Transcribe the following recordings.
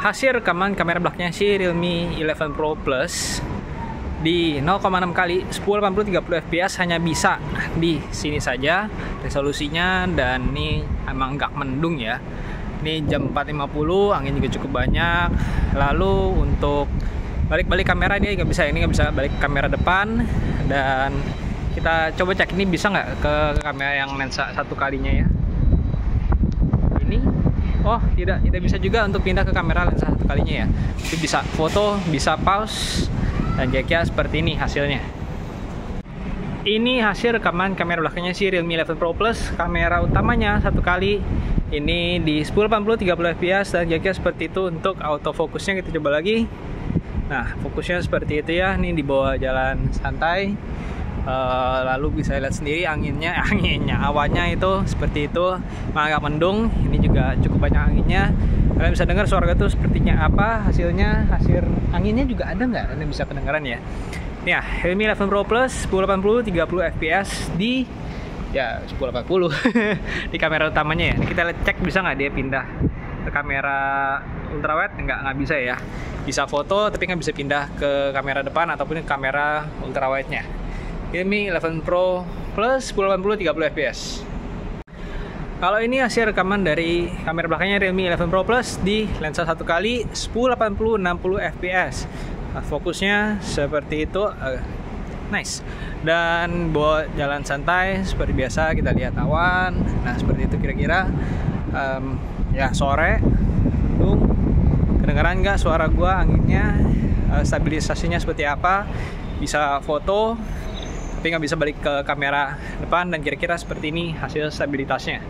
hasil rekaman kamera belakangnya si Realme 11 Pro Plus di 0,6 kali 1080 30 fps hanya bisa di sini saja resolusinya, dan ini emang nggak mendung ya. Ini jam 4.50, angin juga cukup banyak. Lalu untuk balik-balik kamera dia nggak bisa, ini nggak bisa balik kamera depan. Dan kita coba cek ini bisa nggak ke kamera yang lensa satu kalinya ya. Ini oh tidak bisa juga untuk pindah ke kamera lensa satu kalinya ya. Itu bisa foto, bisa pause, dan kira-kira seperti ini hasilnya. Ini hasil rekaman kamera belakangnya si Realme 11 Pro Plus. Kamera utamanya satu kali, ini di 1080 30 fps, dan kira-kira seperti itu untuk autofokusnya. Kita coba lagi. Nah, fokusnya seperti itu ya. Ini di bawah jalan santai. Lalu bisa lihat sendiri anginnya, awannya itu seperti itu, agak mendung. Ini juga cukup banyak anginnya. Kalian bisa dengar suara itu sepertinya apa hasilnya. Hasil anginnya juga ada nggak? Kalian bisa kedengaran ya. Ini ya, Realme 11 Pro Plus 1080 30 fps di ya 1080 di kamera utamanya ya. Ini kita cek bisa nggak dia pindah ke kamera ultrawide. Nggak bisa ya. Bisa foto tapi nggak bisa pindah ke kamera depan ataupun ke kamera ultrawide-nya. Realme 11 Pro Plus 1080 30 fps. Kalau ini hasil rekaman dari kamera belakangnya Realme 11 Pro Plus di lensa satu kali 1080 60 fps. Nah, fokusnya seperti itu, nice. Dan buat jalan santai seperti biasa, kita lihat awan. Nah, seperti itu kira-kira. Ya sore, mendung. Kedengaran nggak suara gua, anginnya, stabilisasinya seperti apa? Bisa foto tapi nggak bisa balik ke kamera depan, dan kira-kira seperti ini hasil stabilitasnya.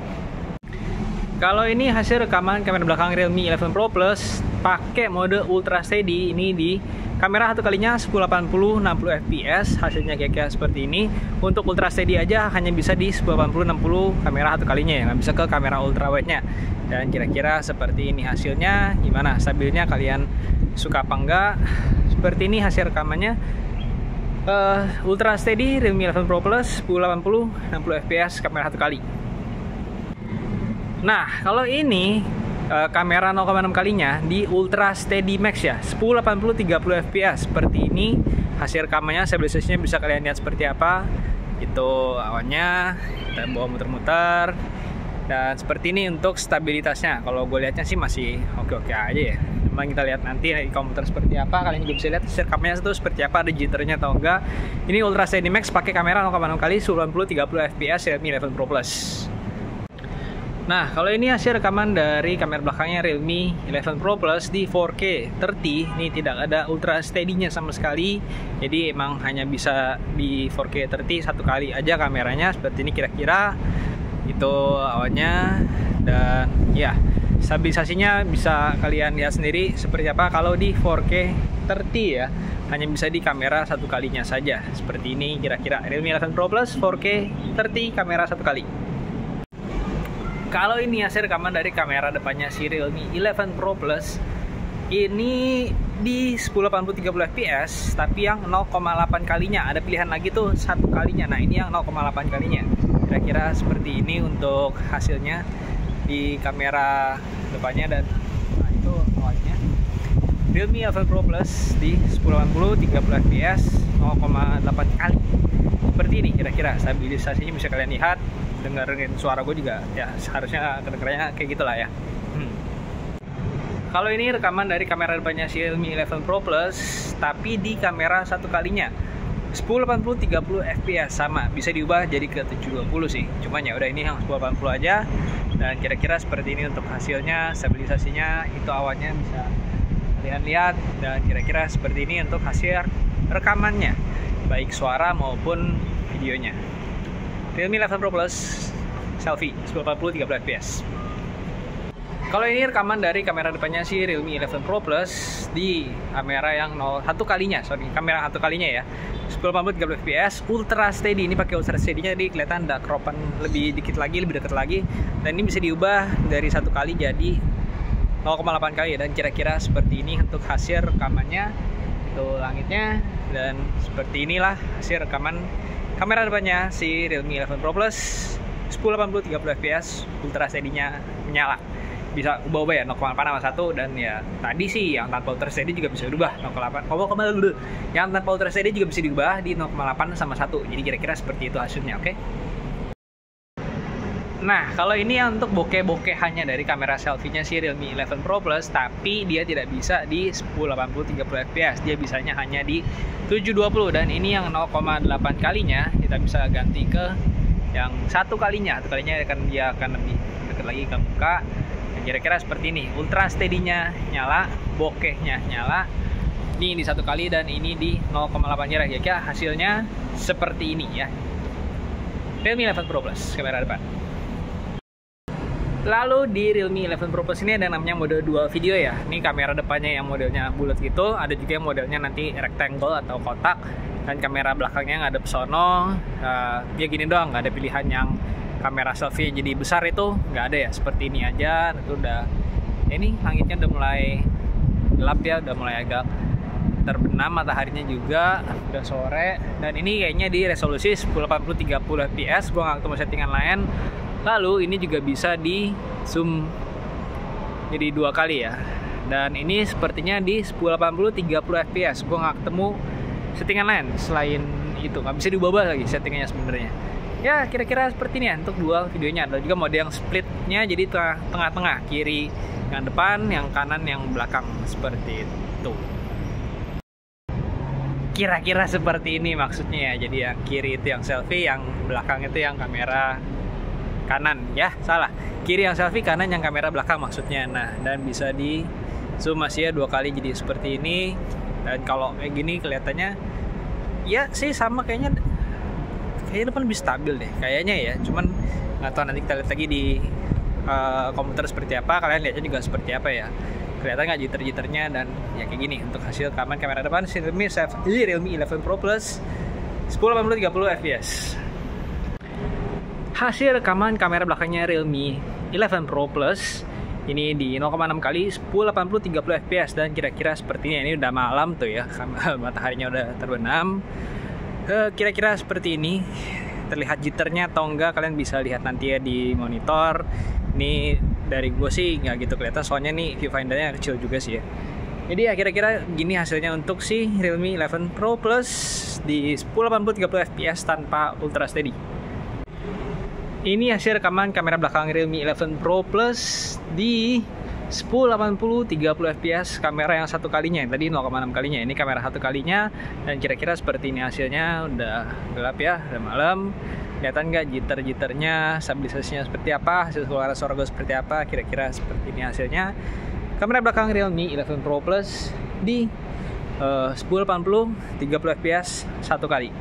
Kalau ini hasil rekaman kamera belakang Realme 11 Pro Plus pakai mode Ultra Steady, ini di kamera satu kalinya 1080 60 fps, hasilnya kira-kira seperti ini. Untuk Ultra Steady aja hanya bisa di 1080 60 kamera satu kalinya ya, nggak bisa ke kamera ultrawide nya. Dan kira-kira seperti ini hasilnya. Gimana stabilnya, kalian suka apa enggak? Seperti ini hasil rekamannya. Ultra Steady Realme 11 Pro Plus 1080 60 fps kamera satu kali. Nah, kalau ini kamera 0,6 kalinya di Ultra Steady Max ya, 1080 30 fps. Seperti ini hasil rekamannya, stabilisasinya bisa kalian lihat seperti apa. Itu awannya, kita bawa muter-muter. Dan seperti ini untuk stabilitasnya. Kalau gue lihatnya sih masih oke-oke aja ya. Memang kita lihat nanti di komputer seperti apa. Kalian juga bisa lihat rekamannya itu seperti apa, ada jitternya atau enggak. Ini Ultra Steady Max pakai kamera 0,6 kali 1080 30 fps Realme 11 Pro Plus. Nah, kalau ini hasil rekaman dari kamera belakangnya Realme 11 Pro Plus di 4K 30. Ini tidak ada Ultra Steady-nya sama sekali. Jadi emang hanya bisa di 4K 30 satu kali aja kameranya. Seperti ini kira-kira. Itu awannya, dan ya stabilisasinya bisa kalian lihat sendiri seperti apa. Kalau di 4K 30 ya, hanya bisa di kamera satu kalinya saja. Seperti ini kira-kira Realme 11 Pro Plus 4K 30 kamera satu kali. Kalau ini hasil rekaman dari kamera depannya si Realme 11 Pro Plus, ini di 1080 30 fps tapi yang 0,8 kalinya. Ada pilihan lagi tuh satu kalinya. Nah, ini yang 0,8 kalinya. Kira-kira seperti ini untuk hasilnya di kamera depannya. Dan nah, itu awalnya Realme 11 Pro Plus di 1080 30 fps 0,8 kali. Seperti ini kira-kira stabilisasinya, bisa kalian lihat. Dengerin suara gue juga ya, seharusnya kedengarannya kayak gitulah ya. Kalau ini rekaman dari kamera depannya si Realme 11 Pro Plus tapi di kamera satu kalinya 1080 30 fps, sama bisa diubah jadi ke 720 sih. Cuman ya udah, ini yang 1080 aja. Dan kira-kira seperti ini untuk hasilnya, stabilisasinya, itu awannya bisa kalian lihat. Dan kira-kira seperti ini untuk hasil rekamannya, baik suara maupun videonya. Realme 11 Pro Plus selfie 1080 30 fps. Kalau ini rekaman dari kamera depannya si Realme 11 Pro Plus di kamera yang 1 kalinya, kamera 1 kalinya ya, 1080 30 fps Ultra Steady. Ini pakai Ultra Steady-nya, jadi kelihatan ada cropan lebih dikit lagi, lebih dekat lagi. Dan ini bisa diubah dari 1 kali jadi 0,8 kali. Dan kira-kira seperti ini untuk hasil rekamannya. Itu langitnya, dan seperti inilah hasil rekaman kamera depannya si Realme 11 Pro Plus 1080 30 fps Ultra Steady-nya menyala. bisa ubah-ubah ya, 0,8 sama 1. Dan ya tadi sih yang tanpa Ultra Steady juga bisa diubah 0,8. Yang tanpa Ultra Steady juga bisa diubah di 0,8 sama 1. Jadi kira-kira seperti itu hasilnya, oke? Nah, kalau ini yang untuk bokeh-bokehannya dari kamera selfie-nya si Realme 11 Pro Plus, tapi dia tidak bisa di 1080 30 fps. Dia bisanya hanya di 720, dan ini yang 0,8 kalinya kita bisa ganti ke yang 1 kalinya. 1 kalinya dia akan lebih dekat lagi ke muka. Dan kira-kira seperti ini. Ultra Steady-nya nyala, bokehnya nyala. Ini di 1 kali dan ini di 0,8 jarak. Kira-kira hasilnya seperti ini ya. Realme 11 Pro Plus kamera depan. Lalu di Realme 11 Pro Plus ini ada namanya mode dual video ya. Ini kamera depannya yang modelnya bulat gitu, ada juga yang modelnya nanti rectangle atau kotak, dan kamera belakangnya ngadep sono. Ya gini doang, nggak ada pilihan yang kamera selfie jadi besar itu nggak ada ya. Seperti ini aja. Itu udah, ini langitnya udah mulai gelap ya, udah mulai agak terbenam mataharinya juga, udah sore. Dan ini kayaknya di resolusi 1080 30 fps. Gua nggak ketemu settingan lain. Lalu ini juga bisa di zoom jadi 2 kali ya. Dan ini sepertinya di 1080 30 fps. Gue nggak ketemu settingan lain selain itu. Nggak bisa diubah lagi settingannya sebenarnya. Ya kira-kira seperti ini ya untuk dual videonya. Ada juga mode yang splitnya jadi tengah-tengah, kiri yang depan, yang kanan yang belakang, seperti itu. Kira-kira seperti ini maksudnya ya. Jadi yang kiri itu yang selfie, yang belakang itu yang kamera kanan ya, salah, kiri yang selfie, kanan yang kamera belakang maksudnya. Nah, dan bisa di zoom masih ya 2 kali jadi seperti ini. Dan kalau kayak gini kelihatannya ya sih sama, kayaknya depan lebih stabil deh kayaknya ya. Cuman nggak tahu, nanti kita lihat lagi di komputer seperti apa, kalian lihatnya juga seperti apa ya, kelihatan nggak jitter-jitternya. Dan ya kayak gini untuk hasil rekaman kamera depan Realme 11 Pro Plus 1080 30 fps. Hasil rekaman kamera belakangnya Realme 11 Pro Plus ini di 0,6 kali 1080 30 fps, dan kira-kira seperti ini. Ini udah malam tuh ya, mataharinya udah terbenam. Kira-kira seperti ini. Terlihat jitternya atau enggak kalian bisa lihat nanti ya di monitor. Ini dari gue sih nggak gitu kelihatan, soalnya nih viewfindernya kecil juga sih ya. Jadi ya kira-kira gini hasilnya untuk si Realme 11 Pro Plus di 1080 30 fps tanpa Ultra Steady. Ini hasil rekaman kamera belakang Realme 11 Pro Plus di 1080 30 fps, kamera yang 1 kalinya. Tadi 0,6 kalinya, ini kamera 1 kalinya. Dan kira-kira seperti ini hasilnya. Udah gelap ya, udah malam. Kelihatan nggak jitter-jitternya, stabilisasinya seperti apa, hasil keluaran suara gue seperti apa. Kira-kira seperti ini hasilnya. Kamera belakang Realme 11 Pro Plus di 1080 30 fps 1 kali.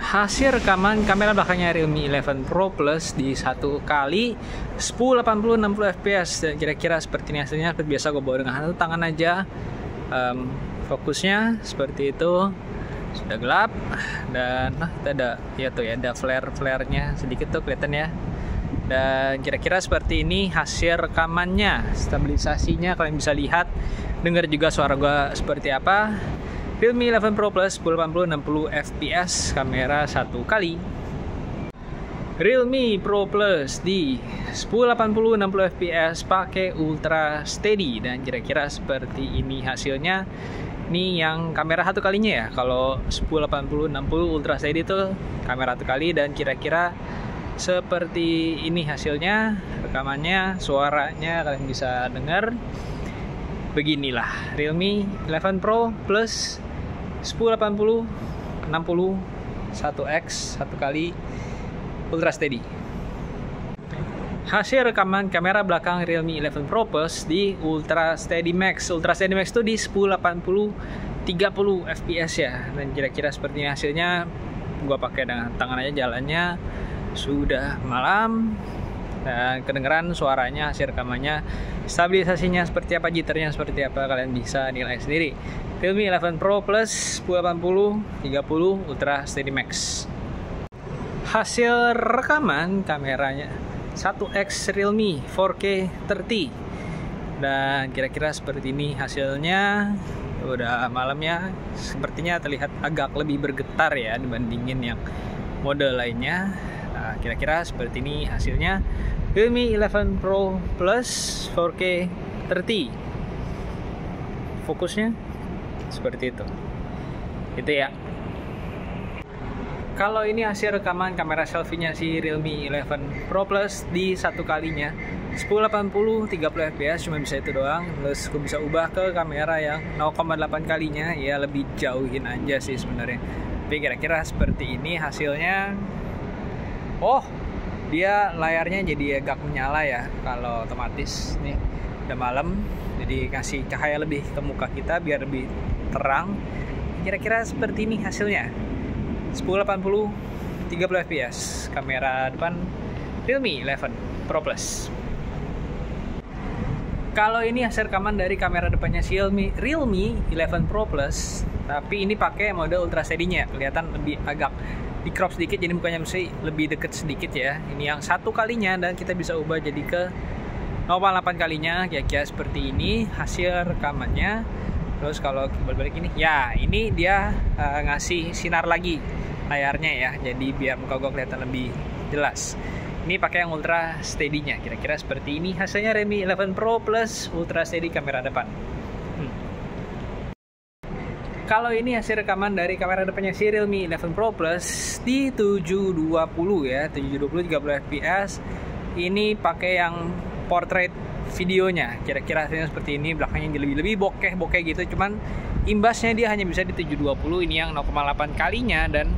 Hasil rekaman kamera belakangnya Realme 11 Pro Plus di 1 kali 1080 60 fps, dan kira-kira seperti ini hasilnya. Seperti biasa gue bawa dengan satu tangan aja. Fokusnya seperti itu, sudah gelap, dan ada ya tuh ya, ada flare-nya sedikit tuh kelihatan ya. Dan kira-kira seperti ini hasil rekamannya. Stabilisasinya kalian bisa lihat, dengar juga suara gue seperti apa. Realme 11 Pro Plus 1080 60 fps, kamera 1 kali. Realme Pro Plus di 1080 60 fps pakai Ultra Steady, dan kira-kira seperti ini hasilnya. Ini yang kamera 1 kalinya ya. Kalau 1080 60 Ultra Steady itu kamera 1 kali, dan kira-kira seperti ini hasilnya. Rekamannya, suaranya kalian bisa dengar. Beginilah Realme 11 Pro Plus 1080 60 1x 1 kali Ultra Steady. Hasil rekaman kamera belakang Realme 11 Pro Plus di Ultra Steady Max. Ultra Steady Max itu di 1080 30 fps ya. Dan kira-kira seperti ini hasilnya. Gua pakai dengan tangan aja jalannya. Sudah malam, dan kedengeran suaranya, hasil rekamannya, stabilisasinya seperti apa, jitternya seperti apa, kalian bisa nilai sendiri. Realme 11 Pro Plus 1080 30 Ultra Steady Max. Hasil rekaman kameranya 1x Realme 4K 30, dan kira-kira seperti ini hasilnya. Udah malamnya, sepertinya terlihat agak lebih bergetar ya dibandingin yang mode lainnya. Nah, Kira-kira seperti ini hasilnya Realme 11 Pro Plus 4K 30. Fokusnya seperti itu. Itu ya. Kalau ini hasil rekaman kamera selfie-nya si Realme 11 Pro Plus di satu kalinya 1080 30 fps, cuma bisa itu doang. Terus gue bisa ubah ke kamera yang 0,8 kalinya, ya lebih jauhin aja sih sebenarnya. Tapi kira-kira seperti ini hasilnya. Oh, dia layarnya jadi agak menyala ya kalau otomatis. Nih udah malam, jadi kasih cahaya lebih ke muka kita biar lebih terang. Kira-kira seperti ini hasilnya. 1080 30 fps kamera depan Realme 11 Pro Plus. Kalau ini hasil rekaman dari kamera depannya Realme 11 Pro Plus, tapi ini pakai mode ultra steady-nya, kelihatan lebih agak di crop sedikit, jadi mukanya mesti lebih deket sedikit ya. Ini yang satu kalinya dan kita bisa ubah jadi ke 0,8 kalinya, kira-kira seperti ini hasil rekamannya. Terus kalau balik ini, ya ini dia ngasih sinar lagi layarnya ya, jadi biar muka gue kelihatan lebih jelas. Ini pakai yang ultra steady-nya, kira-kira seperti ini hasilnya Realme 11 Pro Plus ultra steady kamera depan. Kalau ini hasil rekaman dari kamera depannya si Realme 11 Pro Plus di 720 ya, 720 30 fps. Ini pakai yang portrait videonya, kira-kira hasilnya seperti ini. Belakangnya lebih bokeh gitu, cuman imbasnya dia hanya bisa di 720. Ini yang 0,8 kalinya dan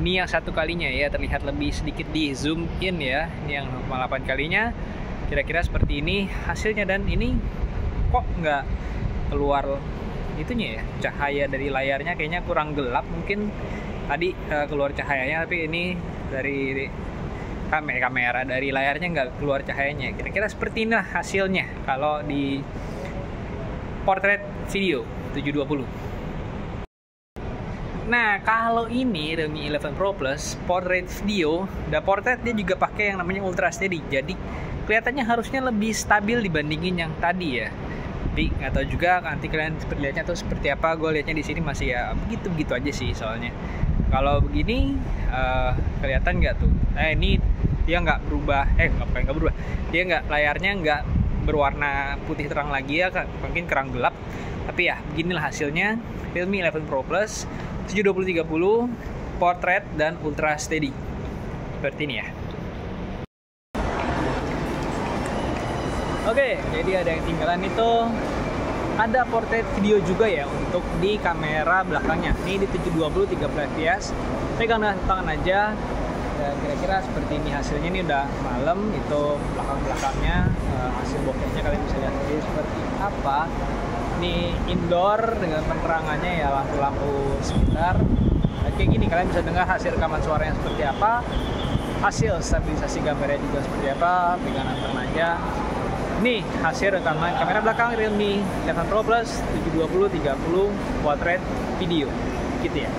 ini yang satu kalinya ya, terlihat lebih sedikit di zoom in ya. Ini yang 0,8 kalinya, kira-kira seperti ini hasilnya. Dan ini kok nggak keluar itunya ya, cahaya dari layarnya kayaknya kurang gelap, mungkin tadi keluar cahayanya, tapi ini dari kamera dari layarnya nggak keluar cahayanya. Kira-kira seperti inilah hasilnya kalau di portrait video 720. Nah, kalau ini Realme 11 Pro Plus portrait video, dan portrait dia juga pakai yang namanya ultra steady, jadi kelihatannya harusnya lebih stabil dibandingin yang tadi ya. Tapi nggak tahu juga nanti kalian lihatnya tuh seperti apa. Gue lihatnya di sini masih ya begitu aja sih soalnya. Kalau begini kelihatan nggak tuh? Ini dia nggak berubah, nggak berubah. Dia nggak, layarnya nggak berwarna putih terang lagi ya, mungkin kerang gelap. Tapi ya beginilah hasilnya Realme 11 Pro Plus 720 30 portrait dan ultra steady. Seperti ini ya. Oke, jadi ada yang tinggalan itu, ada portrait video juga ya untuk di kamera belakangnya. Ini di 720 30 fps. Pegang dengan tangan aja. Dan kira-kira seperti ini hasilnya. Ini udah malam, itu belakangnya hasil bokehnya kalian bisa lihat sendiri seperti apa. Ini indoor dengan penerangannya ya, lampu-lampu sekitar. Nah, kayak gini kalian bisa dengar hasil rekaman suaranya seperti apa, hasil stabilisasi gambarnya juga seperti apa. Pegangan tangan aja. Ini hasil rekaman kamera belakang Realme 11 Pro Plus 720 30 portrait video gitu ya.